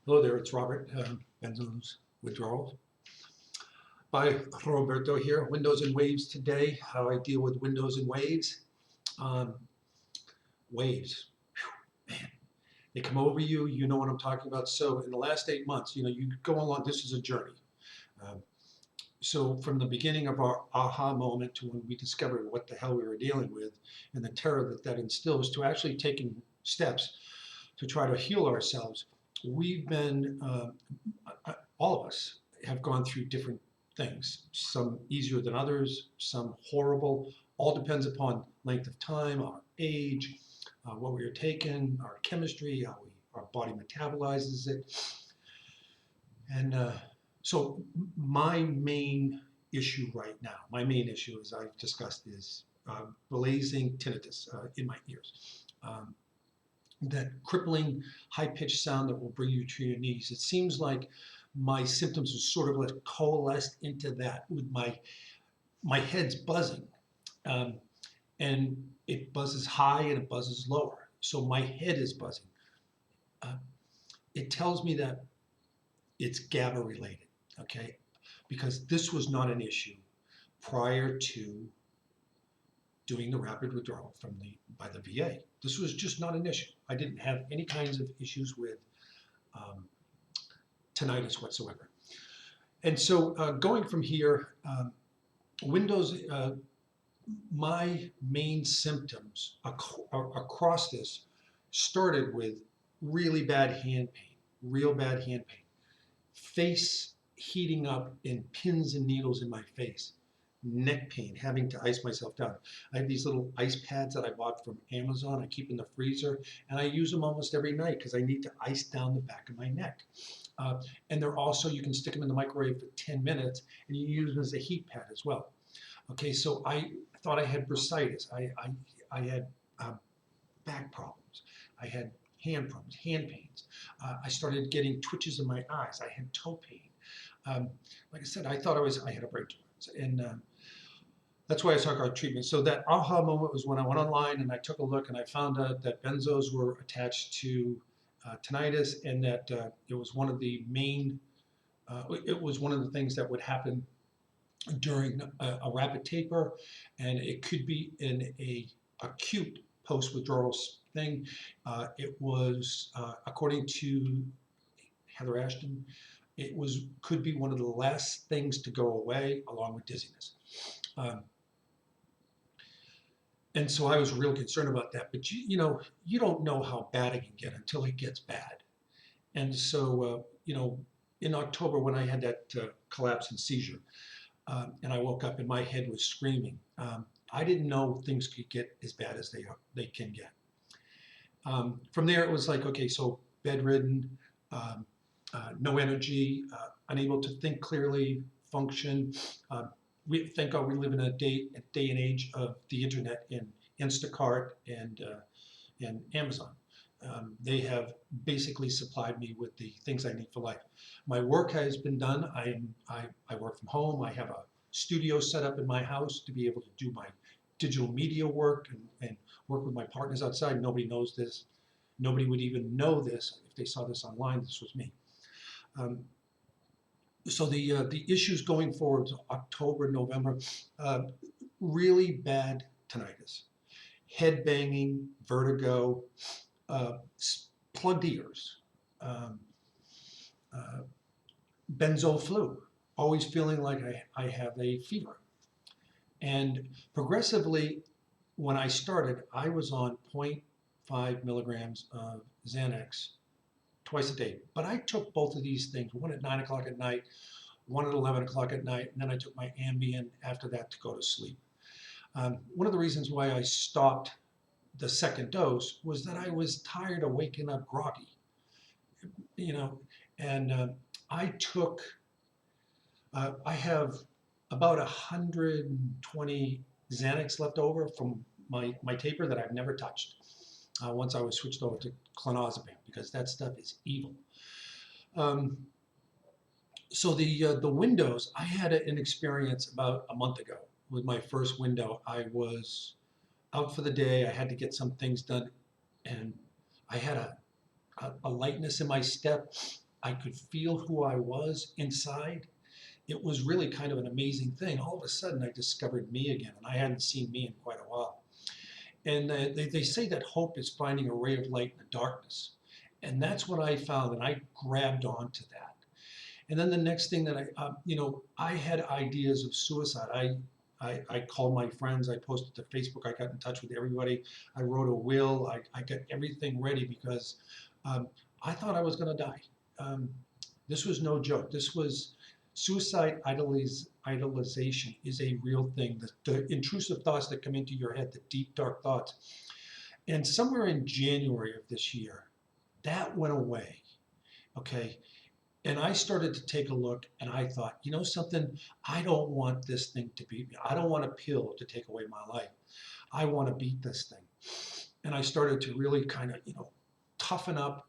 Hello there, it's Robert, Benzo's Withdrawal. By Roberto here, Windows and Waves today, how I deal with windows and waves. Um, waves, whew, man, they come over you, you know what I'm talking about. So in the last 8 months, you go along, this is a journey. Um, so from the beginning of our aha moment to when we discovered what the hell we were dealing with and the terror that that instills to actually taking steps to try to heal ourselves, we've been, all of us have gone through different things, some easier than others, some horrible, all depends upon length of time, our age, what we are taking, our chemistry, our body metabolizes it. And so my main issue right now, my main issue, as I've discussed, is blazing tinnitus in my ears. That crippling high-pitched sound that will bring you to your knees. It seems like my symptoms are sort of like coalesced into that with my head's buzzing. Um, and it buzzes high and it buzzes lower. So my head is buzzing. Uh, it tells me that it's GABA related, okay? Because this was not an issue prior to doing the rapid withdrawal by the VA. This was just not an issue. I didn't have any kinds of issues with tinnitus whatsoever. And so going from here, Windows, my main symptoms across this started with really bad hand pain, real bad hand pain, face heating up in pins and needles in my face, neck pain, having to ice myself down. I have these little ice pads that I bought from Amazon. I keep in the freezer, and I use them almost every night because I need to ice down the back of my neck. And they're also, you can stick them in the microwave for 10 minutes, and you use them as a heat pad as well. Okay, so I thought I had bursitis. I had back problems. I had hand problems, hand pains. I started getting twitches in my eyes. I had toe pain. Like I said, I thought I had a brain tumor. And that's why I took our treatment. So that aha moment was when I went online and I took a look and I found out that benzos were attached to tinnitus, and that it was one of the main, it was one of the things that would happen during a rapid taper, and it could be in a acute post-withdrawal thing. It was, according to Heather Ashton, could be one of the last things to go away, along with dizziness. And so I was real concerned about that. But you don't know how bad it can get until it gets bad. And so in October, when I had that collapse and seizure, and I woke up and my head was screaming, I didn't know things could get as bad as they can get. From there, it was like, okay, so bedridden, no energy, unable to think clearly, function. We live in a day and age of the internet and Instacart and Amazon. They have basically supplied me with the things I need for life. My work has been done. I work from home. I have a studio set up in my house to be able to do my digital media work and work with my partners outside. Nobody knows this. Nobody would even know this if they saw this online. This was me. So the issues going forward, October, November, really bad tinnitus, head banging, vertigo, plugged ears, benzo flu, always feeling like I have a fever. And progressively, when I started, I was on 0.5 milligrams of Xanax twice a day. But I took both of these things, one at 9 o'clock at night, one at 11 o'clock at night, and then I took my Ambien after that to go to sleep. One of the reasons why I stopped the second dose was that I was tired of waking up groggy, and I have about 120 Xanax left over from my taper that I've never touched. Once I was switched over to clonazepam, because that stuff is evil. So the windows, I had an experience about a month ago with my first window. I was out for the day. I had to get some things done, and I had a lightness in my step. I could feel who I was inside. It was really kind of an amazing thing. All of a sudden, I discovered me again, and I hadn't seen me in quite a while. And they say that hope is finding a ray of light in the darkness. And that's what I found, and I grabbed onto that. And then the next thing that I had ideas of suicide. I called my friends, I posted to Facebook, I got in touch with everybody. I wrote a will, I got everything ready because I thought I was gonna die. This was no joke. This was suicide idolization is a real thing. The intrusive thoughts that come into your head, the deep, dark thoughts. And somewhere in January of this year, that went away, okay? And I started to take a look and I thought, you know something, I don't want this thing to beat me. I don't want a pill to take away my life. I want to beat this thing. And I started to really kind of, toughen up,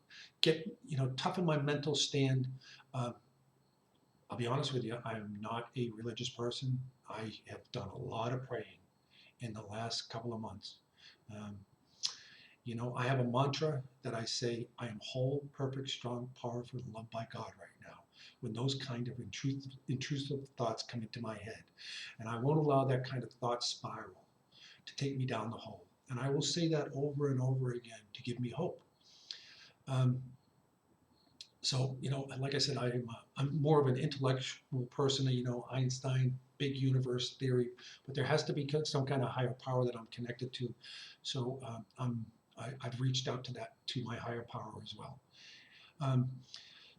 toughen my mental stand. I'll be honest with you, I'm not a religious person. I have done a lot of praying in the last couple of months. I have a mantra that I say, I am whole, perfect, strong, powerful, and loved by God right now. When those kind of intrusive thoughts come into my head. And I won't allow that kind of thought spiral to take me down the hole. And I will say that over and over again to give me hope. So, like I said, I'm more of an intellectual person, Einstein, big universe theory, but there has to be some kind of higher power that I'm connected to. So I've reached out to my higher power as well.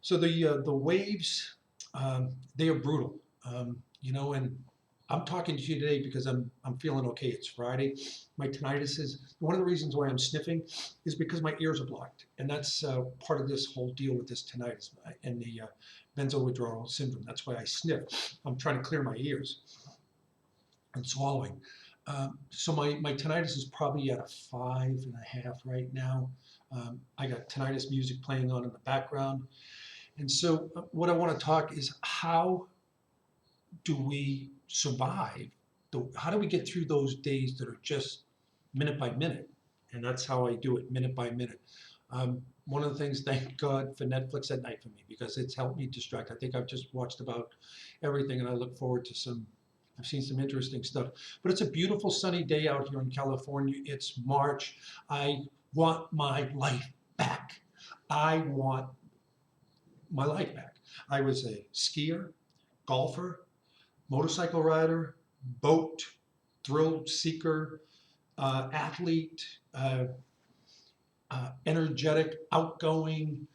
So the waves, they are brutal, and I'm talking to you today because I'm feeling okay. It's Friday. My tinnitus is, one of the reasons why I'm sniffing is because my ears are blocked. And that's part of this whole deal with this tinnitus and the Benzo Withdrawal syndrome. That's why I sniff. I'm trying to clear my ears and swallowing. So my tinnitus is probably at a 5.5 right now. I got tinnitus music playing on in the background. And so what I want to talk is how do we survive? How do we get through those days that are just minute by minute? And that's how I do it, minute by minute. One of the things, thank God for Netflix at night for me, because it's helped me distract. I think I've just watched about everything, and I look forward to I've seen some interesting stuff. But it's a beautiful sunny day out here in California. It's March. I want my life back. I want my life back. I was a skier, golfer, motorcycle rider, boat, thrill seeker, athlete, energetic, outgoing,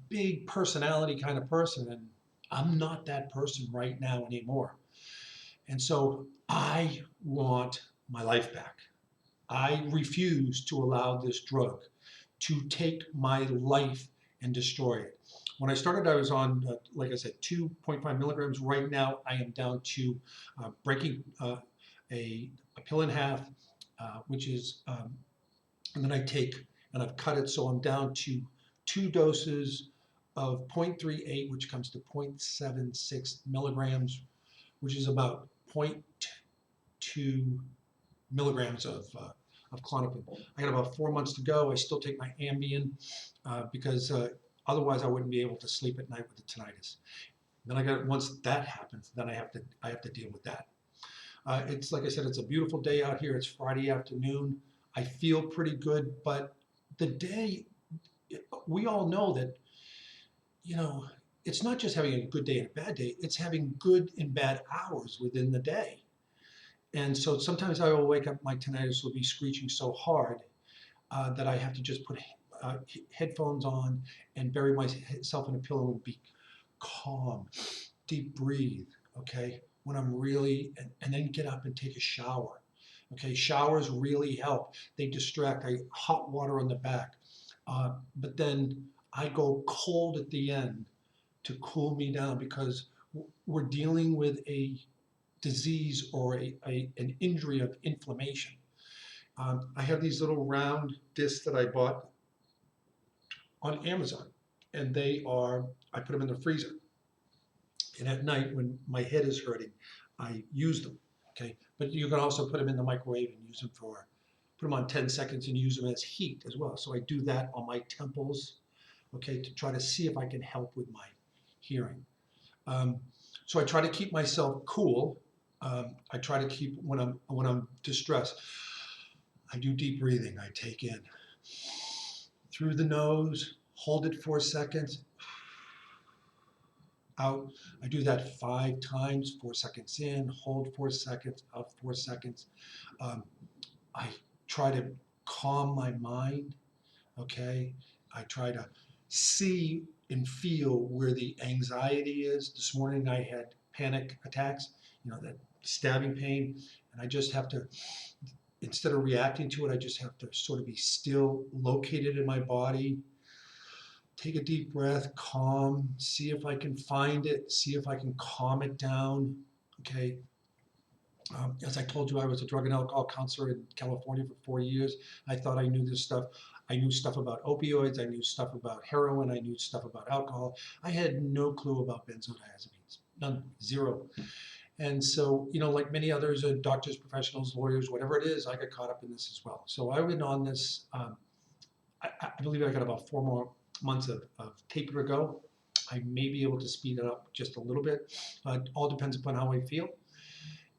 big personality kind of person. And I'm not that person right now anymore. And so I want my life back. I refuse to allow this drug to take my life and destroy it. When I started, I was on, like I said, 2.5 milligrams. Right now, I am down to breaking a pill in half, which is, and then I take, and I've cut it, so I'm down to 2 doses of 0.38, which comes to 0.76 milligrams, which is about 0.2 milligrams of Klonopin. I got about 4 months to go. I still take my Ambien because otherwise I wouldn't be able to sleep at night with the tinnitus. Then once that happens, then I have to deal with that. It's like I said, it's a beautiful day out here. It's Friday afternoon. I feel pretty good, but the day, we all know that, it's not just having a good day and a bad day, it's having good and bad hours within the day. And so sometimes I will wake up, my tinnitus will be screeching so hard that I have to just put headphones on and bury myself in a pillow and be calm, deep breathe, okay? When I'm really, and then get up and take a shower, okay? Showers really help. They distract. Hot water on the back. But then I go cold at the end to cool me down because we're dealing with a disease or an injury of inflammation. I have these little round discs that I bought on Amazon, and I put them in the freezer. And at night when my head is hurting, I use them, okay? But you can also put them in the microwave and use them put them on 10 seconds and use them as heat as well. So I do that on my temples, okay, to try to see if I can help with my hearing. So I try to keep myself cool. I try to keep when I'm distressed. I do deep breathing. I take in through the nose, hold it 4 seconds, out. I do that 5 times, 4 seconds in, hold 4 seconds, out 4 seconds. I try to calm my mind, okay? I try to see and feel where the anxiety is. This morning I had panic attacks, that stabbing pain, and I just have to, instead of reacting to it, I just have to sort of be still, located in my body, take a deep breath, calm, see if I can find it, see if I can calm it down, okay? As I told you, I was a drug and alcohol counselor in California for 4 years. I thought I knew this stuff. I knew stuff about opioids. I knew stuff about heroin. I knew stuff about alcohol. I had no clue about benzodiazepines. None. Zero. And so, like many others, doctors, professionals, lawyers, whatever it is, I got caught up in this as well. So I went on this. I believe I got about 4 more months of taper to go. I may be able to speed it up just a little bit. All depends upon how I feel.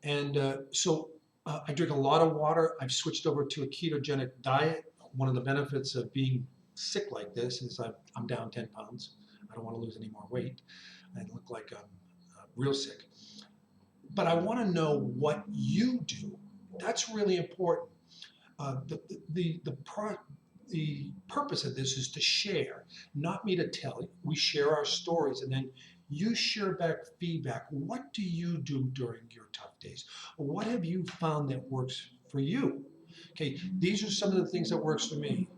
And so I drink a lot of water. I've switched over to a ketogenic diet. One of the benefits of being sick like this is I'm down 10 pounds. I don't want to lose any more weight. I look like I'm real sick. But I want to know what you do. That's really important. The purpose of this is to share, not me to tell you. We share our stories, and then you share back feedback. What do you do during your tough days? What have you found that works for you? Okay, these are some of the things that works for me.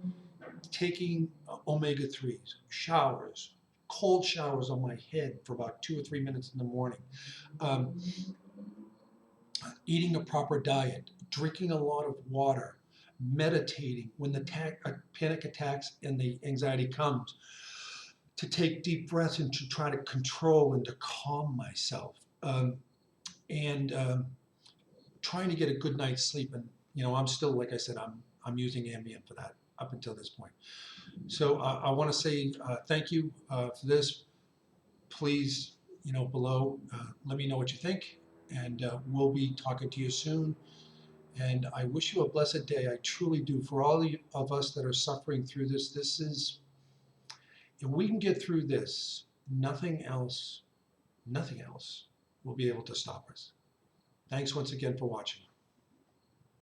Taking omega-3s, showers, cold showers on my head for about 2 or 3 minutes in the morning. Eating a proper diet, drinking a lot of water, meditating when the panic attacks and the anxiety comes, to take deep breaths and to try to control and to calm myself, and trying to get a good night's sleep. And I'm still, like I said, I'm using Ambien for that up until this point. So I want to say thank you for this. Please, below, let me know what you think, and we'll be talking to you soon. And I wish you a blessed day. I truly do. For all of us that are suffering through this, if we can get through this, nothing else will be able to stop us. Thanks once again for watching.